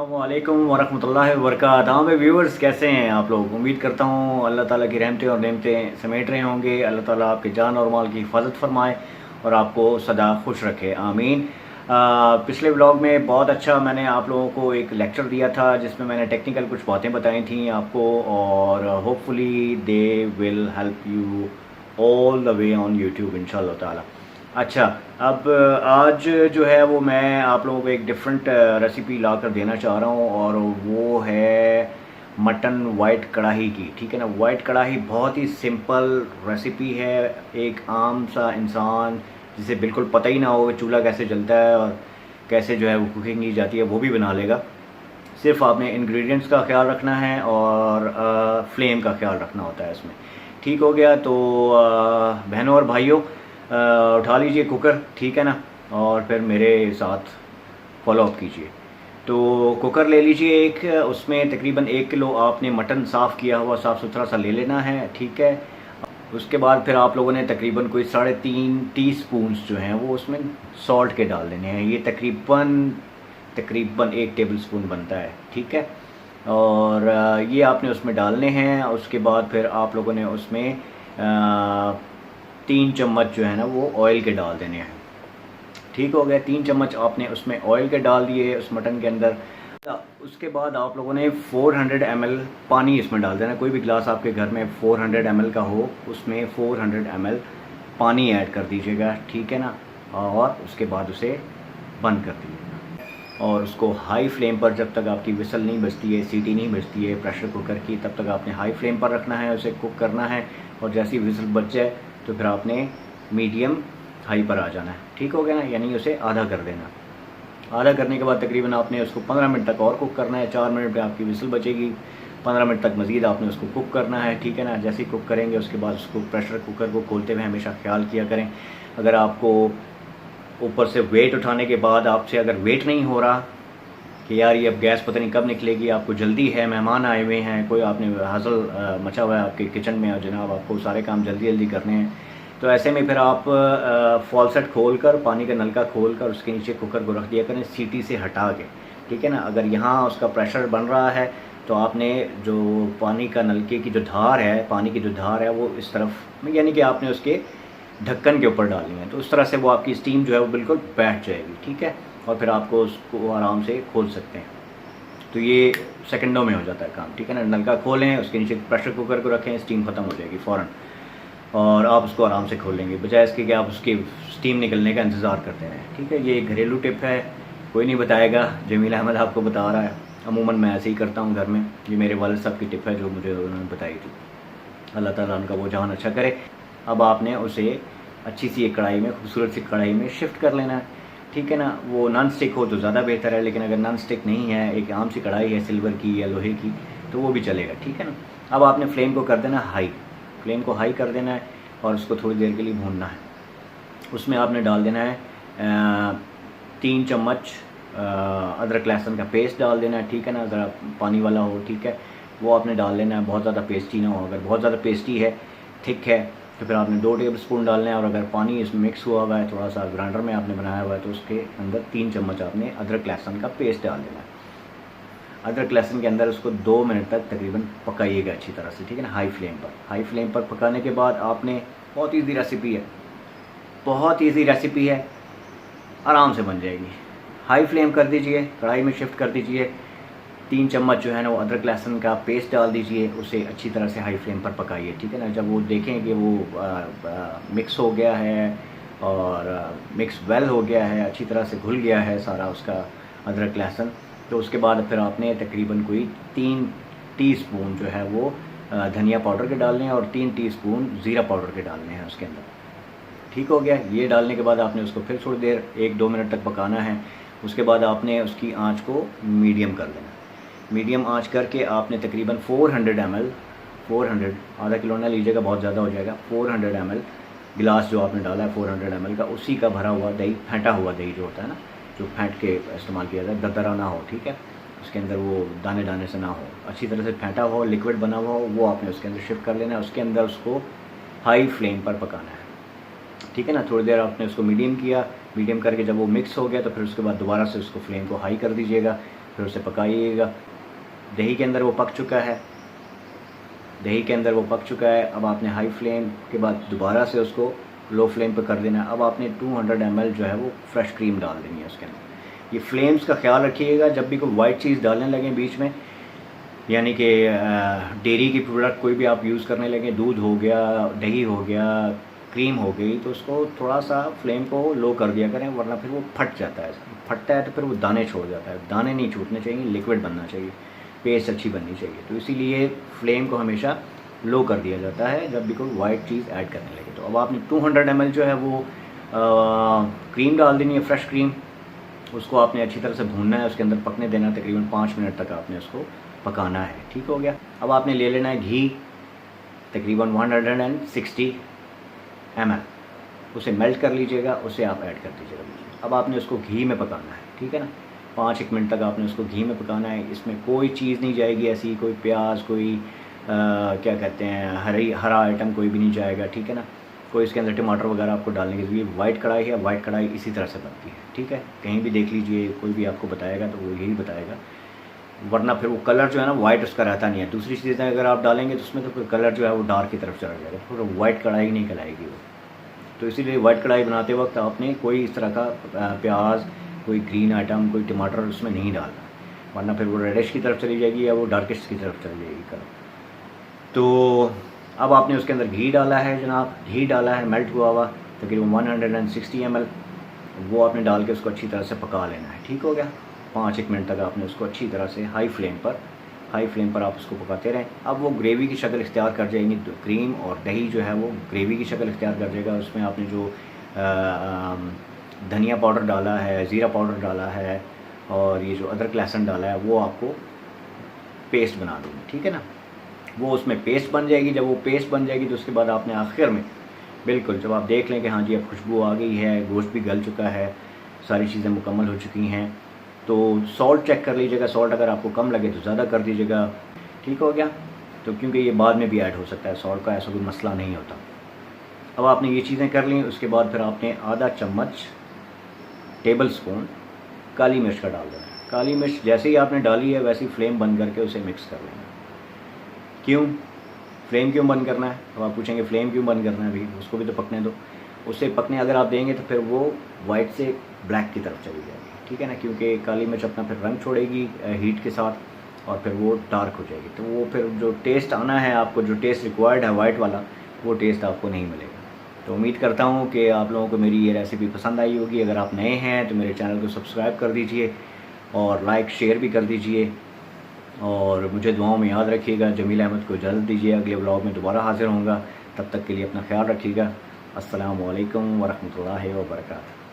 अस्सलामुअलैकुम वरहमतुल्लाहि वबरकातुहू। में व्यूअर्स कैसे हैं आप लोग। उम्मीद करता हूँ अल्लाह ताला की रहमतें और नेमतें समेट रहे होंगे। अल्लाह ताला आपके जान और माल की हिफाजत फरमाए और आपको सदा खुश रखे, आमीन। पिछले व्लॉग में बहुत अच्छा मैंने आप लोगों को एक लेक्चर दिया था जिसमें मैंने टेक्निकल कुछ बातें बताई थी आपको, और hopefully they will help you all the way on YouTube इंशाल्लाह ताला। अच्छा, अब आज जो है वो मैं आप लोगों को एक डिफरेंट रेसिपी ला कर देना चाह रहा हूँ, और वो है मटन वाइट कढ़ाई की। ठीक है ना, वाइट कढ़ाई बहुत ही सिंपल रेसिपी है। एक आम सा इंसान जिसे बिल्कुल पता ही ना हो कि चूल्हा कैसे जलता है और कैसे जो है वो कुकिंग की जाती है, वो भी बना लेगा। सिर्फ आपने इंग्रेडिएंट्स का ख्याल रखना है और फ्लेम का ख्याल रखना होता है इसमें। ठीक हो गया, तो बहनों और भाइयों, उठा लीजिए कुकर, ठीक है ना, और फिर मेरे साथ फॉलोअप कीजिए। तो कुकर ले लीजिए एक, उसमें तकरीबन 1 किलो आपने मटन साफ़ किया हुआ साफ़ सुथरा सा ले लेना है, ठीक है। उसके बाद फिर आप लोगों ने तकरीबन कोई 3.5 टीस्पून्स जो हैं वो उसमें सॉल्ट के डाल देने हैं। ये तकरीबन 1 टेबल स्पून बनता है, ठीक है। और ये आपने उसमें डालने हैं। उसके बाद फिर आप लोगों ने उसमें 3 चम्मच जो है ना वो ऑयल के डाल देने हैं। ठीक हो गया, 3 चम्मच आपने उसमें ऑयल के डाल दिए उस मटन के अंदर। उसके बाद आप लोगों ने 400 ml पानी इसमें डाल देना। कोई भी गिलास आपके घर में 400 ml का हो, उसमें 400 ml पानी ऐड कर दीजिएगा, ठीक है ना। और उसके बाद उसे बंद कर दीजिएगा, और उसको हाई फ्लेम पर जब तक आपकी विसल नहीं बजती है, सीटी नहीं बजती है प्रेशर कुकर की, तब तक आपने हाई फ्लेम पर रखना है, उसे कुक करना है। और जैसी विसल बज जाए तो फिर आपने मीडियम हाई पर आ जाना है। ठीक हो गया ना, यानी उसे आधा कर देना। आधा करने के बाद तकरीबन आपने उसको 15 मिनट तक और कुक करना है। 4 मिनट में आपकी विसल बचेगी, 15 मिनट तक मज़ीद आपने उसको कुक करना है, ठीक है ना। जैसे ही कुक करेंगे उसके बाद उसको प्रेशर कुकर को खोलते हुए हमेशा ख्याल किया करें, अगर आपको ऊपर से वेट उठाने के बाद आपसे अगर वेट नहीं हो रहा कि यार ये अब गैस पता नहीं कब निकलेगी, आपको जल्दी है, मेहमान आए हुए हैं, कोई आपने हसल मचा हुआ है आपके किचन में और जनाब आपको सारे काम जल्दी जल्दी करने हैं, तो ऐसे में फिर आप फॉलसेट खोल कर, पानी का नलका खोल कर उसके नीचे कुकर को रख दिया करें सीटी से हटा के, ठीक है ना। अगर यहाँ उसका प्रेशर बन रहा है तो आपने जो पानी का नलके की जो धार है, पानी की जो धार है वो इस तरफ, यानी कि आपने उसके ढक्कन के ऊपर डालनी है, तो उस तरह से वो आपकी स्टीम जो है वो बिल्कुल बैठ जाएगी, ठीक है। और फिर आपको उसको आराम से खोल सकते हैं। तो ये सेकंडों में हो जाता है काम, ठीक है ना। नलका खोलें, उसके नीचे प्रेशर कुकर को रखें, स्टीम ख़त्म हो जाएगी फ़ौरन, और आप उसको आराम से खोल लेंगे, बजाय इसके कि आप उसकी स्टीम निकलने का इंतज़ार करते रहें, ठीक है। ये एक घरेलू टिप है, कोई नहीं बताएगा, जमील अहमद आपको बता रहा है। अमूमन मैं ऐसे ही करता हूँ घर में। ये मेरे वालिद साहब की टिप है जो मुझे उन्होंने बताई थी। अल्लाह ताला उनका वो जहान अच्छा करे। अब आपने उसे अच्छी सी एक कढ़ाई में, खूबसूरत सी कढ़ाई में शिफ्ट कर लेना है, ठीक है ना। वो नॉन स्टिक हो तो ज़्यादा बेहतर है, लेकिन अगर नॉन स्टिक नहीं है, एक आम सी कढ़ाई है सिल्वर की या लोहे की, तो वो भी चलेगा, ठीक है ना। अब आपने फ्लेम को कर देना हाई, फ्लेम को हाई कर देना है और उसको थोड़ी देर के लिए भूनना है। उसमें आपने डाल देना है 3 चम्मच अदरक लहसुन का पेस्ट डाल देना है, ठीक है ना। ज़रा पानी वाला हो, ठीक है, वो आपने डाल लेना है। बहुत ज़्यादा पेस्टी ना हो, अगर बहुत ज़्यादा पेस्टी है, थिक है, तो फिर आपने 2 टेबल स्पून डालना है। और अगर पानी इसमें मिक्स हुआ हुआ है, थोड़ा सा ग्राइंडर में आपने बनाया हुआ है, तो उसके अंदर 3 चम्मच आपने अदरक लहसुन का पेस्ट डाल देना है। अदरक लहसुन के अंदर उसको 2 मिनट तक तकरीबन पकाइएगा अच्छी तरह से, ठीक है ना, हाई फ्लेम पर। हाई फ्लेम पर पकाने के बाद आपने, बहुत ईजी रेसिपी है, बहुत ईजी रेसिपी है, आराम से बन जाएगी। हाई फ्लेम कर दीजिए, कढ़ाई में शिफ्ट कर दीजिए, 3 चम्मच जो है ना वो अदरक लहसुन का पेस्ट डाल दीजिए, उसे अच्छी तरह से हाई फ्लेम पर पकाइए, ठीक है ना। जब वो देखें कि वो मिक्स हो गया है और मिक्स वेल हो गया है, अच्छी तरह से घुल गया है सारा उसका अदरक लहसुन, तो उसके बाद फिर आपने तकरीबन कोई 3 टीस्पून जो है वो धनिया पाउडर के डालने हैं और 3 टीस्पून ज़ीरा पाउडर के डालने हैं उसके अंदर। ठीक हो गया। ये डालने के बाद आपने उसको फिर थोड़ी देर 1-2 मिनट तक पकाना है। उसके बाद आपने उसकी आंच को मीडियम कर देना। मीडियम आंच करके आपने तकरीबन 400 ml, 400, आधा किलो ना लीजिएगा, बहुत ज़्यादा हो जाएगा, 400 ml गिलास जो आपने डाला है 400 ml का, उसी का भरा हुआ दही, फेंटा हुआ दही जो होता है ना, जो फेंट के इस्तेमाल किया जाए, दरदरा ना हो, ठीक है, उसके अंदर वो दाने दाने से ना हो, अच्छी तरह से फेंटा हो, लिक्विड बना हुआ हो, वो आपने उसके अंदर शिफ्ट कर लेना है। उसके अंदर उसको हाई फ्लेम पर पकाना है, ठीक है ना। थोड़ी देर आपने उसको मीडियम किया, मीडियम करके जब वो मिक्स हो गया तो फिर उसके बाद दोबारा से उसको फ्लेम को हाई कर दीजिएगा। फिर उसे पकाइएगा। दही के अंदर वो पक चुका है, दही के अंदर वो पक चुका है। अब आपने हाई फ्लेम के बाद दोबारा से उसको लो फ्लेम पे कर देना है। अब आपने 200 ml जो है वो फ्रेश क्रीम डाल देनी है उसके अंदर। ये फ्लेम्स का ख्याल रखिएगा, जब भी कोई वाइट चीज़ डालने लगें बीच में, यानी कि डेयरी की प्रोडक्ट कोई भी आप यूज़ करने लगे, दूध हो गया, दही हो गया, क्रीम हो गई, तो उसको थोड़ा सा फ्लेम को लो कर दिया करें, वरना फिर वो फट जाता है। फटता है तो फिर वो दाने छोड़ जाता है। दाने नहीं छूटने चाहिए, लिक्विड बनना चाहिए, पेस्ट अच्छी बननी चाहिए। तो इसीलिए फ्लेम को हमेशा लो कर दिया जाता है जब भी कोई वाइट चीज़ ऐड करने लगे। तो अब आपने 200 ml जो है वो क्रीम डाल देनी है, फ्रेश क्रीम। उसको आपने अच्छी तरह से भूनना है, उसके अंदर पकने देना है, तकरीबन 5 मिनट तक आपने उसको पकाना है। ठीक हो गया। अब आपने ले लेना है घी, तकरीबन 160 ml, उसे मेल्ट कर लीजिएगा, उसे आप ऐड कर दीजिएगा। अब आपने उसको घी में पकाना है, ठीक है ना। 5-1 मिनट तक आपने उसको घी में पकाना है। इसमें कोई चीज़ नहीं जाएगी ऐसी, कोई प्याज, कोई क्या कहते हैं, हरा आइटम कोई भी नहीं जाएगा, ठीक है ना। कोई इसके अंदर टमाटर वगैरह आपको डालने की, ये वाइट कढ़ाई है, वाइट कढ़ाई इसी तरह से बनती है, ठीक है। कहीं भी देख लीजिए, कोई भी आपको बताएगा तो वो यही बताएगा, वरना फिर वो कलर जो है ना वाइट उसका रहता नहीं है। दूसरी चीज़ें अगर आप डालेंगे तो उसमें तो फिर कलर जो है वो डार्क की तरफ चला जाएगा, फिर वाइट कढ़ाई नहीं कहलाएगी वो। तो इसीलिए वाइट कढ़ाई बनाते वक्त आपने कोई इस तरह का प्याज, कोई ग्रीन आइटम, कोई टमाटर उसमें नहीं डालना, वरना फिर वो रेडिश की तरफ चली जाएगी या वो डार्किश की तरफ चली जाएगी कलर। तो अब आपने उसके अंदर घी डाला है जनाब, घी डाला है मेल्ट हुआ हुआ, तकरीबन 160 ml, वो आपने डाल के उसको अच्छी तरह से पका लेना है। ठीक हो गया। 5-1 मिनट तक आपने उसको अच्छी तरह से हाई फ्लेम पर आप उसको पकाते रहें। अब वो ग्रेवी की शक्ल इख्तियार कर जाएंगी, तो क्रीम और दही जो है वो ग्रेवी की शक्ल इख्तियार कर जाएगा। उसमें आपने जो धनिया पाउडर डाला है, ज़ीरा पाउडर डाला है, और ये जो अदरक लहसुन डाला है, वो आपको पेस्ट बना दूँगी, ठीक है ना। वो उसमें पेस्ट बन जाएगी। जब वो पेस्ट बन जाएगी तो उसके बाद आपने आखिर में बिल्कुल जब आप देख लें कि हाँ जी अब खुशबू आ गई है, गोश्त भी गल चुका है, सारी चीज़ें मुकम्मल हो चुकी हैं, तो सॉल्ट चेक कर लीजिएगा। सॉल्ट अगर आपको कम लगे तो ज़्यादा कर दीजिएगा। ठीक हो गया। तो क्योंकि ये बाद में भी ऐड हो सकता है, सॉल्ट का ऐसा कोई मसला नहीं होता। अब आपने ये चीज़ें कर ली, उसके बाद फिर आपने आधा चम्मच टेबल स्पून काली मिर्च का डाल देना है। काली मिर्च जैसे ही आपने डाली है वैसे ही फ्लेम बंद करके उसे मिक्स कर लेना। क्यों फ्लेम क्यों बंद करना है? अब आप पूछेंगे फ्लेम क्यों बंद करना है भाई, उसको भी तो पकने दो। उससे पकने अगर आप देंगे तो फिर वो वाइट से ब्लैक की तरफ चली जाएगी, ठीक है ना, क्योंकि काली मिर्च अपना फिर रंग छोड़ेगी हीट के साथ, और फिर वो डार्क हो जाएगी। तो वो फिर जो टेस्ट आना है आपको, जो टेस्ट रिक्वायर्ड है वाइट वाला, वो टेस्ट आपको नहीं मिलेगा। तो उम्मीद करता हूँ कि आप लोगों को मेरी ये रेसिपी पसंद आई होगी। अगर आप नए हैं तो मेरे चैनल को सब्सक्राइब कर दीजिए और लाइक शेयर भी कर दीजिए, और मुझे दुआओं में याद रखिएगा। जमील अहमद को इजाज़त दीजिए, अगले व्लॉग में दोबारा हाजिर होऊंगा। तब तक के लिए अपना ख्याल रखिएगा। अस्सलामु अलैकुम वरहमतुल्लाहि वबरकातुहू।